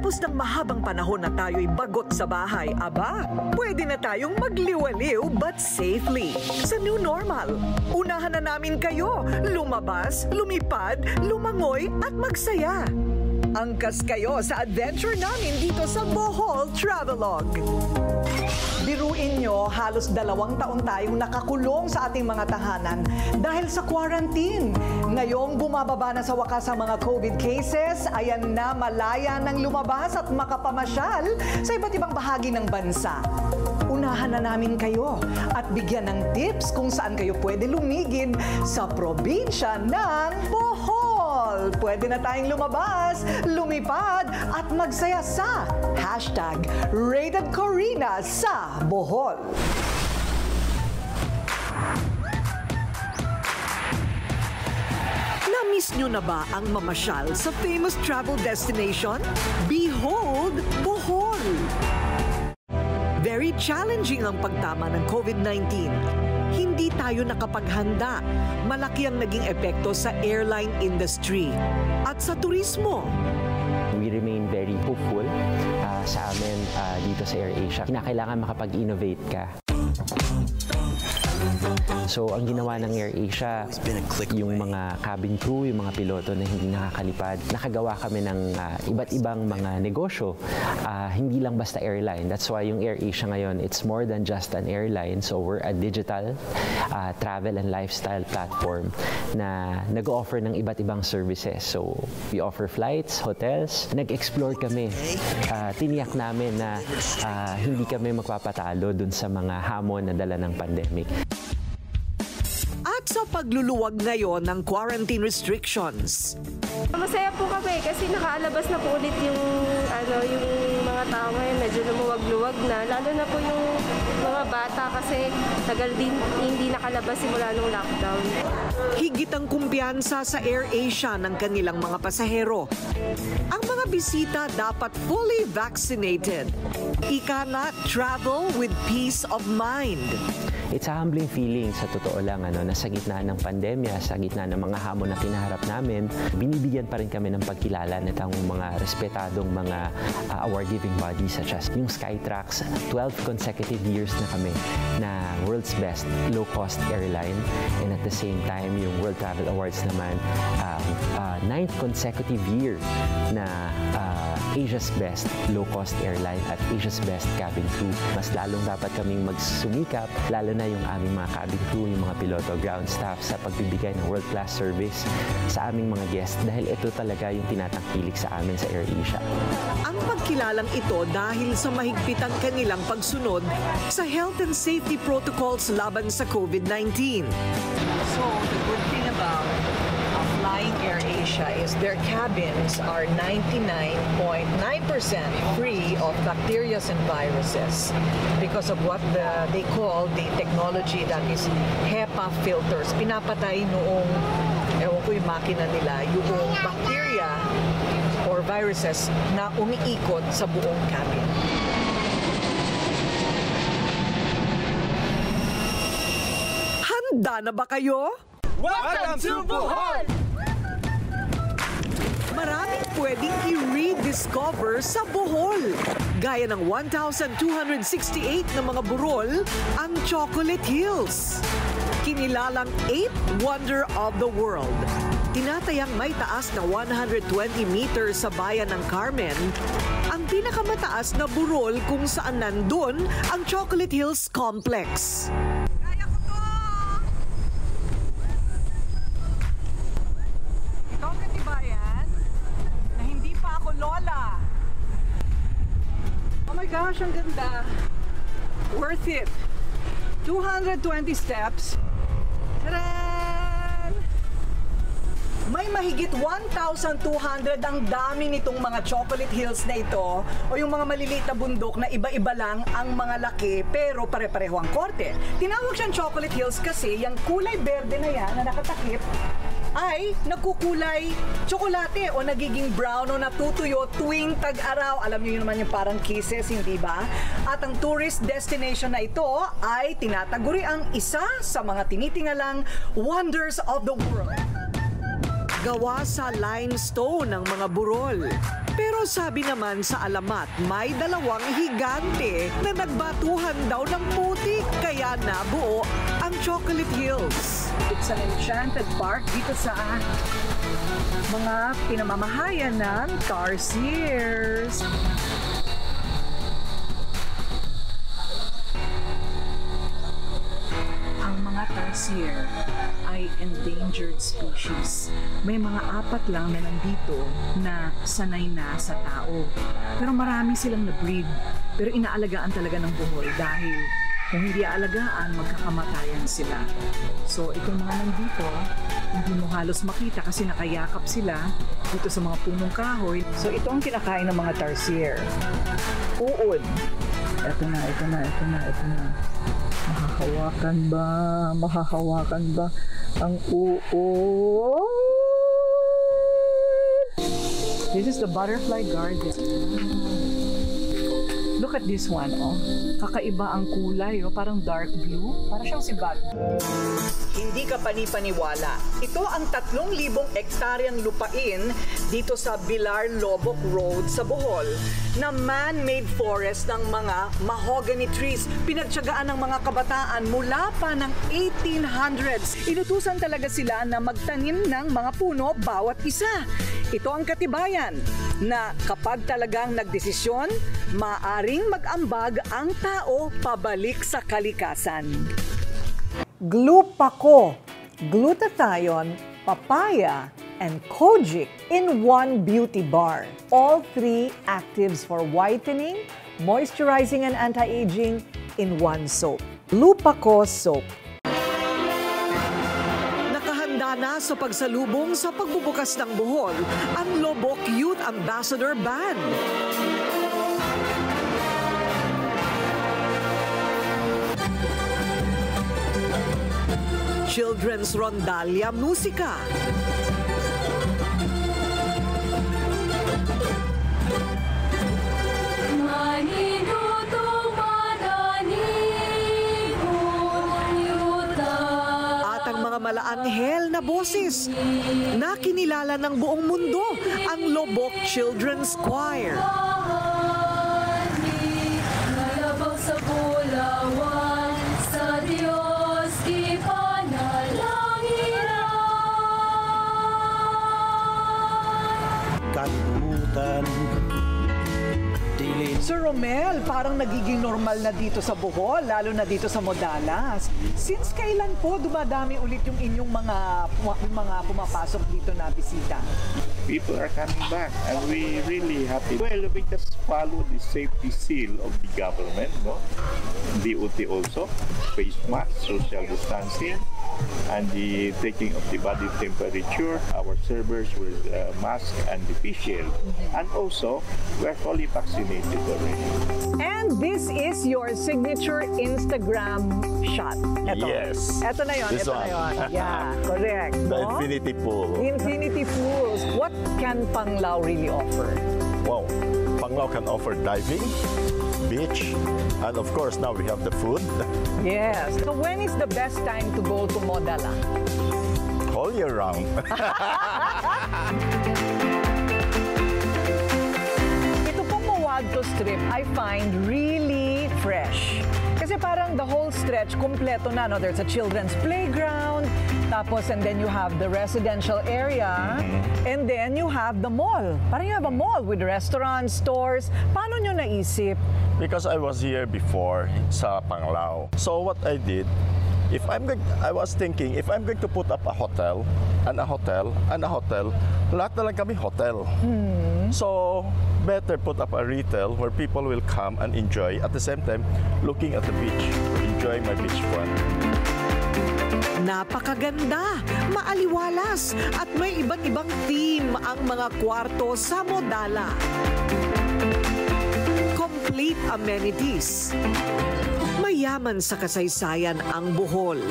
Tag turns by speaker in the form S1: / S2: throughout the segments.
S1: Pagkatapos ng mahabang panahon na tayo'y bagot sa bahay, aba, pwede na tayong magliwaliw but safely sa new normal. Unahan na namin kayo, lumabas, lumipad, lumangoy at magsaya. Angkas kayo sa adventure namin dito sa Bohol Travelog. Biruin nyo, halos 2 taon tayong nakakulong sa ating mga tahanan dahil sa quarantine. Ngayong bumababa na sa wakas ang mga COVID cases, ayan na malaya ng lumabas at makapamasyal sa iba't ibang bahagi ng bansa. Unahan na namin kayo at bigyan ng tips kung saan kayo pwede lumigid sa probinsya ng Bohol. Pwede na tayong lumabas, lumipad at magsaya sa #RatedCorina sa Bohol. Na-miss nyo na ba ang mamasyal sa famous travel destination? Behold, Bohol! Very challenging ang pagtama ng COVID-19. Hindi tayo nakapaghanda. Malaki ang naging epekto sa airline industry at sa turismo.
S2: We remain very hopeful sa amin dito sa AirAsia. Kinakailangan makapag-innovate ka. So, ang ginawa ng AirAsia, yung mga cabin crew, yung mga piloto na hindi nakakalipad, nakagawa kami ng iba't ibang mga negosyo. Hindi lang basta airline. That's why yung AirAsia ngayon, it's more than just an airline. So, we're a digital travel and lifestyle platform na nag-offer ng iba't ibang services. So, we offer flights, hotels. Nag-explore kami. Tiniyak namin na hindi kami magpapatalo dun sa mga hamon na dala ng pandemic.
S1: At sa pagluluwag ngayon ng quarantine restrictions.
S3: Masaya po kami kasi nakaalabas na po ulit yung mga tao ngayon, medyo lumuwag-luwag na. Lalo na po yung mga bata kasi tagal din hindi nakalabas simula nung lockdown.
S1: Higit ang kumpiyansa sa AirAsia ng kanilang mga pasahero. Ang mga bisita dapat fully vaccinated. Ika nga, travel with peace of mind.
S2: It's a humbling feeling sa totoo lang na sa gitna ng pandemya, sa gitna ng mga hamon na kinaharap namin, binibigyan pa rin kami ng pagkilala nitong mga respetadong mga award-giving bodies such as yung Skytrax. 12 consecutive years na kami na world's best low-cost airline, and at the same time yung World Travel Awards naman 9th consecutive year na Asia's best low-cost airline at Asia's best cabin crew. Mas lalong dapat kaming magsumikap, lalo na yung aming mga cabin crew, yung mga piloto, ground staff sa pagbibigay ng world-class service sa aming mga guests dahil ito talaga yung tinatangkilik sa amin sa AirAsia.
S1: Ang pagkilalang ito dahil sa mahigpitang kanilang pagsunod sa health and safety protocols laban sa COVID-19. So, the good thing about flying AirAsia is their cabins are 99.9% free of bacteria and viruses because of what they call the technology that is HEPA filters. Pinapatay noong, ewan ko yung makina nila, yung bacteria or viruses na umiikot sa buong cabin. Handa na ba kayo?
S4: Welcome to Bohol!
S1: Maraming pwedeng i-rediscover sa Bohol. Gaya ng 1,268 na mga burol, ang Chocolate Hills. Kinilalang 8th Wonder of the World. Tinatayang may taas na 120 meters sa bayan ng Carmen, ang pinakamataas na burol kung saan nandun ang Chocolate Hills Complex.
S4: Lola! Oh my gosh, ang ganda! Worth it! 220 steps. Tadaan! May mahigit 1,200 ang dami nitong mga Chocolate Hills na ito o yung mga maliliit na bundok na iba-iba lang ang mga laki pero pare-pareho ang korte. Tinawag siyang Chocolate Hills kasi yung kulay berde na yan na nakatakip ay nagkukulay tsokolate o nagiging brown o natutuyo tuwing tag-araw. Alam niyo naman yung parang kisses, hindi ba? At ang tourist destination na ito ay tinataguri ang isa sa mga tinitingalang wonders of the world.
S1: Gawa sa limestone ng mga burol. Pero sabi naman sa alamat, may dalawang higante na nagbatuhan daw ng putik kaya nabuo ang Chocolate Hills.
S4: It's an enchanted park dito sa mga pinamamahayan ng tarsiers. Ang mga tarsier ay endangered species. May mga 4 lang na nandito na sanay na sa tao. Pero marami silang na-breed. Pero inaalagaan talaga ng buhol dahil kung hindi aalagaan, magkakamatayan sila. So, itong mga nandito, hindi mo halos makita kasi nakayakap sila dito sa mga punong kahoy. So, ito ang kinakain ng mga tarsier. Uod. Ito na. Mahahawakan ba ang uod? This is the butterfly garden. Look at this one, oh. Kakaiba ang kulay, oh. Parang dark blue. Parang siyang si Batman. Hindi ka panipaniwala. Ito ang 3,000 hektaryang lupain dito sa Bilar Lobok Road sa Bohol na man-made forest ng mga mahogany trees. Pinagtiyagaan ng mga kabataan mula pa ng 1800s. Inutusan talaga sila na magtanim ng mga puno bawat isa. Ito ang katibayan na kapag talagang nagdesisyon, maaring mag-ambag ang tao pabalik sa kalikasan. Glupako, glutathione, papaya, and kojic in one beauty bar. All 3 actives for whitening, moisturizing, and anti-aging in one soap. Glupako soap. Nakahanda na sa pagsalubong sa pagbubukas ng Bohol ang Lobok Youth Ambassador Band. Children's Rondalya Musika. At ang mga malaanghel na boses na kinilala ng buong mundo, ang Lobok Children's Choir.
S5: Sa Bulawan, sa Diyos
S6: Kalimutan.
S4: Sir Romel, parang nagiging normal na dito sa Bohol, lalo na dito sa Modalas. Since kailan po dumadami ulit yung inyong mga pumapasok dito na bisita?
S6: People are coming back and we really happy. Well, we just follow the safety seal of the government, no? DOT also, face mask, social distancing, and the taking of the body temperature. Our servers with mask and the face shield. And also, we're fully vaccinated already.
S4: And this is your signature Instagram shot. Ito.
S6: Yes.
S4: Ito na yun.
S6: This
S4: ito
S6: one.
S4: na yun. Yeah, correct.
S6: The
S4: no?
S6: infinity pool.
S4: Infinity pools. What can Panglao really offer?
S6: Wow. Panglao can offer diving, beach, and of course now we have the food.
S4: Yes. So when is the best time to go to Modala?
S6: All year round.
S4: Ito pong Mawagto Strip I find really fresh. Kasi parang the whole stretch, kompleto na. No? There's a children's playground, tapos and then you have the residential area, and then you have the mall. Parang you have a mall with restaurants, stores. Paano nyo naisip?
S6: Because I was here before sa Panglao. So what I did, I was thinking, if I'm going to put up a hotel, and a hotel, and a hotel, lahat na lang kami hotel. So, better put up a retail where people will come and enjoy, at the same time, looking at the beach, enjoying my beachfront.
S1: Napakaganda, maaliwalas, at may iba't ibang theme ang mga kwarto sa Modala. Complete amenities. Mayaman sa kasaysayan ang Bohol.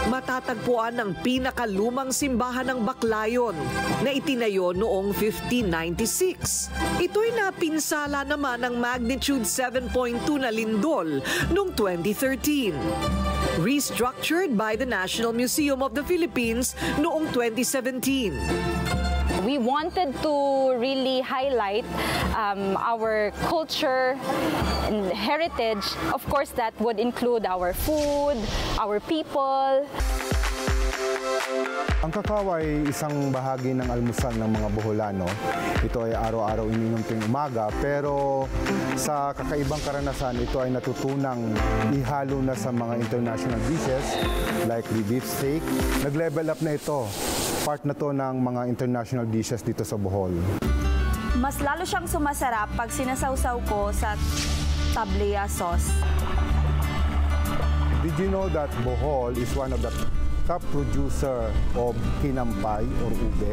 S1: Matatagpuan ang pinakalumang simbahan ng Baclayon na itinayo noong 1596. Ito'y napinsala naman ng magnitude 7.2 na lindol noong 2013. Restructured by the National Museum of the Philippines noong 2017.
S7: We wanted to really highlight our culture and heritage. Of course, that would include our food, our people.
S8: Ang kakao ay isang bahagi ng almusal ng mga Boholano. Ito ay araw-araw ininom tuwing umaga, pero sa kakaibang karanasan, ito ay natutunang ihalo na sa mga international dishes like the beef steak. Nag-level up na ito. Part na to ng mga international dishes dito sa Bohol.
S9: Mas lalo siyang sumasarap pag sinasawsaw ko sa tablea sauce.
S8: Did you know that Bohol is one of the top producer of kinampay or ube?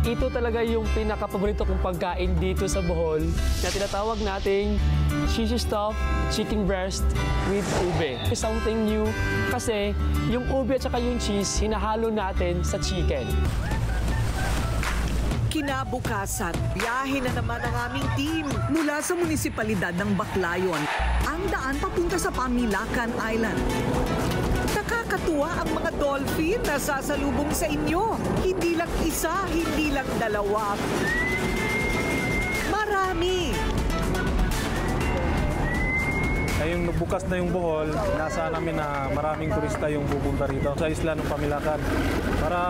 S10: Ito talaga yung pinaka-paborito kong pagkain dito sa Bohol na tinatawag nating cheesy stuffed chicken breast with ube. Something new kasi yung ube at saka yung cheese hinahalo natin sa chicken.
S1: Kinabukasan, biyahe na naman ang aming team mula sa munisipalidad ng Baclayon. Ang daan papunta sa Pamilacan Island. Nakakatuwa ang mga dolphin na sasalubong sa inyo. Hindi lang isa, hindi lang dalawa. Marami!
S11: Ngayong bukas na yung Bohol, nasa namin na maraming turista yung pupunta rito sa isla ng Pamilacan para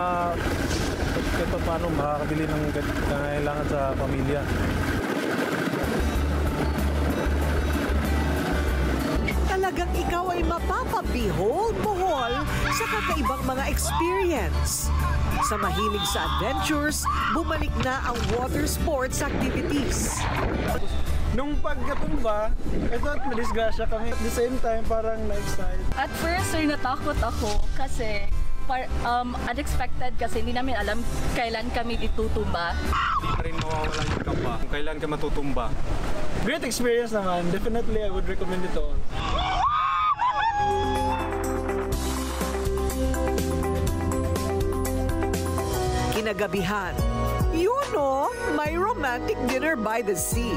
S11: ito paano makakabili ng kailangan sa pamilya.
S1: Talagang ikaw ay mapapa-behold Bohol sa kakaibang mga experience. Sa mahilig sa adventures, bumalik na ang water sports activities.
S11: Nung pagkatumba, ito at nadisgrasya kami. At the same time, parang na-excite.
S5: At first, natakot ako kasi unexpected kasi hindi namin alam kailan kami itutumba.
S11: Hindi pa rin mawawala yung kamba kung kailan ka matutumba. Great experience naman. Definitely, I would recommend it to all.
S1: Kinagabihan, may romantic dinner by the sea.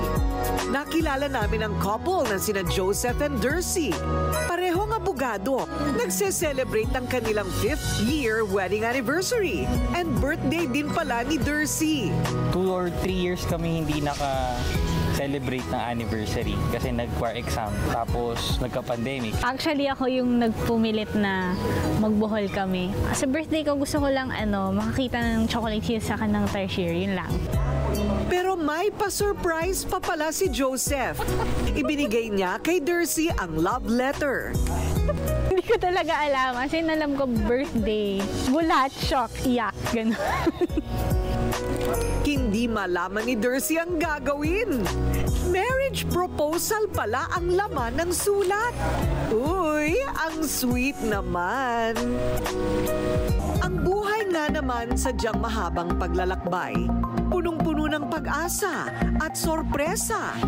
S1: Nakilala namin ang couple na sina Joseph and Dercy. Parehong abogado. Nagse-celebrate ang kanilang 5th year wedding anniversary. And birthday din pala ni Dercy.
S12: 2 or 3 years kami hindi naka-celebrate ng anniversary kasi nag-choir exam tapos nagka-pandemic.
S13: Actually, ako yung nagpumilit na magbohol kami. Sa birthday ko, gusto ko lang makakita ng chocolate hills sa kanang tertiary, yun lang.
S1: Pero may pa-surprise pa pala si Joseph. Ibinigay niya kay Dercy ang love letter.
S13: Hindi ko talaga alam. As in, alam ko birthday. Gulat, shock, iyak, gano'n.
S1: Hindi malaman ni Dercy ang gagawin. Marriage proposal pala ang laman ng sulat. Uy, ang sweet naman. Ang buhay nga naman sadyang mahabang paglalakbay. Punong-puno ng pag-asa at sorpresa.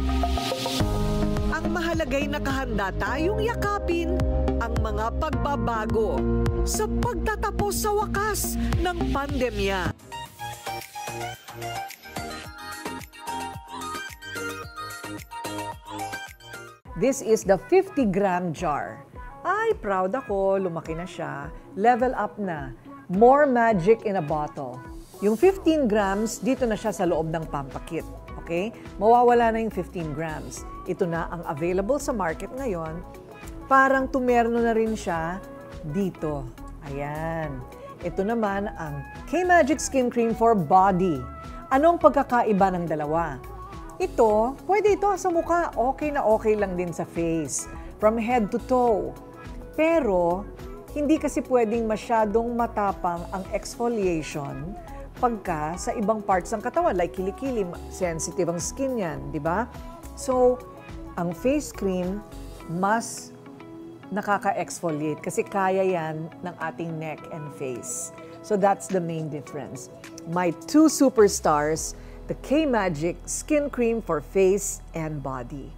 S1: Ang mahalagay nakahanda tayong yakapin ang mga pagbabago sa pagtatapos sa wakas ng pandemya.
S4: This is the 50-gram jar. Ay, proud ako. Lumaki na siya. Level up na. More magic in a bottle. Yung 15 grams, dito na siya sa loob ng pampakit. Okay? Mawawala na yung 15 grams. Ito na ang available sa market ngayon. Parang tumerno na rin siya dito. Ayan. Ito naman ang K-Magic Skin Cream for Body. Anong pagkakaiba ng dalawa? Ito, pwede ito sa mukha. Okay na okay lang din sa face. From head to toe. Pero, hindi kasi pwedeng masyadong matapang ang exfoliation pagka sa ibang parts ng katawan, like kilikili, sensitive ang skin yan, di ba? So, ang face cream, mas nakaka-exfoliate kasi kaya yan ng ating neck and face. So, that's the main difference. My 2 superstars, the K-Magic Skin Cream for Face and Body.